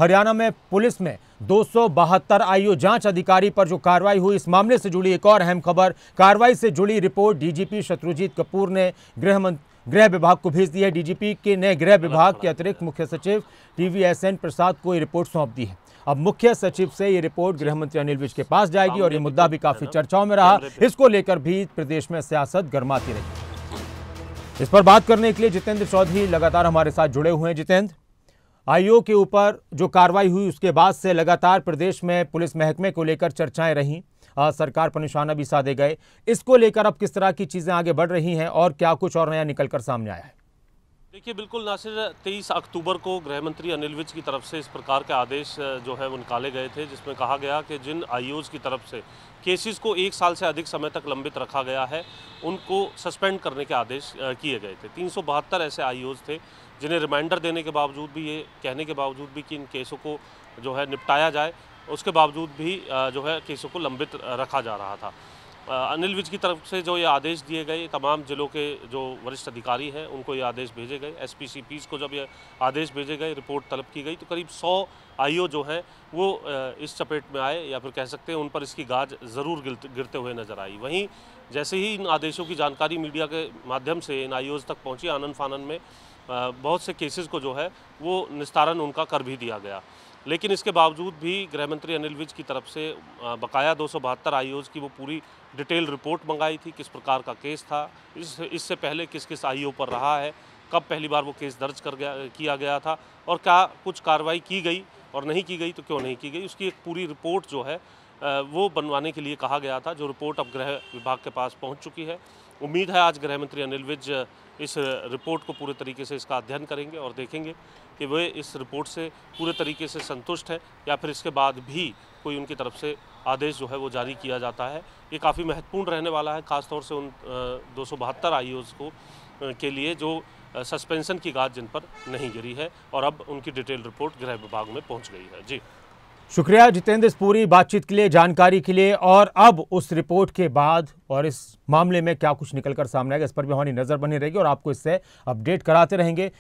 हरियाणा में पुलिस में 272 आईओ जांच अधिकारी पर जो कार्रवाई हुई, इस मामले से जुड़ी एक और अहम खबर। कार्रवाई से जुड़ी रिपोर्ट डीजीपी शत्रुजीत कपूर ने गृह विभाग को भेज दी है। डीजीपी ने गृह विभाग के अतिरिक्त मुख्य सचिव TVSN प्रसाद को ये रिपोर्ट सौंप दी है। अब मुख्य सचिव से ये रिपोर्ट गृह मंत्री अनिल विज के पास जाएगी और ये मुद्दा भी काफी चर्चाओं में रहा। इसको लेकर भी प्रदेश में सियासत गर्माती रही। इस पर बात करने के लिए जितेंद्र चौधरी लगातार हमारे साथ जुड़े हुए हैं। जितेंद्र, आईओ के ऊपर जो कार्रवाई हुई उसके बाद से लगातार प्रदेश में पुलिस महकमे को लेकर चर्चाएं रहीं, सरकार पर निशाना भी साधे गए। इसको लेकर अब किस तरह की चीजें आगे बढ़ रही हैं और क्या कुछ और नया निकलकर सामने आया है? देखिए, बिल्कुल नासिर, 23 अक्टूबर को गृह मंत्री अनिल विज की तरफ से इस प्रकार के आदेश जो है वो निकाले गए थे, जिसमें कहा गया कि जिन आईओज़ की तरफ से केसेस को 1 साल से अधिक समय तक लंबित रखा गया है, उनको सस्पेंड करने के आदेश किए गए थे। 372 ऐसे आईओज़ थे जिन्हें रिमाइंडर देने के बावजूद भी, ये कहने के बावजूद भी कि इन केसों को जो है निपटाया जाए, उसके बावजूद भी जो है केसों को लंबित रखा जा रहा था। अनिल विज की तरफ से जो ये आदेश दिए गए, तमाम जिलों के जो वरिष्ठ अधिकारी हैं उनको ये आदेश भेजे गए। SPCPs को जब ये आदेश भेजे गए, रिपोर्ट तलब की गई, तो करीब 100 आईओ जो हैं वो इस चपेट में आए, या फिर कह सकते हैं उन पर इसकी गाज ज़रूर गिरते हुए नजर आई। वहीं जैसे ही इन आदेशों की जानकारी मीडिया के माध्यम से इन आईओज़ तक पहुँची, आनन फानन में बहुत से केसेस को जो है वो निस्तारण उनका कर भी दिया गया। लेकिन इसके बावजूद भी गृह मंत्री अनिल विज की तरफ से बकाया 272 आईओज़ की वो पूरी डिटेल रिपोर्ट मंगाई थी, किस प्रकार का केस था, इससे पहले किस किस आईओ पर रहा है, कब पहली बार वो केस दर्ज किया गया था और क्या कुछ कार्रवाई की गई और नहीं की गई तो क्यों नहीं की गई, उसकी एक पूरी रिपोर्ट जो है वो बनवाने के लिए कहा गया था, जो रिपोर्ट अब गृह विभाग के पास पहुंच चुकी है। उम्मीद है आज गृह मंत्री अनिल विज इस रिपोर्ट को पूरे तरीके से इसका अध्ययन करेंगे और देखेंगे कि वे इस रिपोर्ट से पूरे तरीके से संतुष्ट है या फिर इसके बाद भी कोई उनकी तरफ से आदेश जो है वो जारी किया जाता है। ये काफ़ी महत्वपूर्ण रहने वाला है, खासतौर से उन 272 आईओज़ को के लिए जो सस्पेंशन की गाज जिन पर नहीं गिरी है, और अब उनकी डिटेल रिपोर्ट गृह विभाग में पहुंच गई है। जी शुक्रिया जितेंद्र इस पूरी बातचीत के लिए, जानकारी के लिए। और अब उस रिपोर्ट के बाद और इस मामले में क्या कुछ निकलकर सामने आएगा, इस पर भी हमारी नजर बनी रहेगी और आपको इससे अपडेट कराते रहेंगे।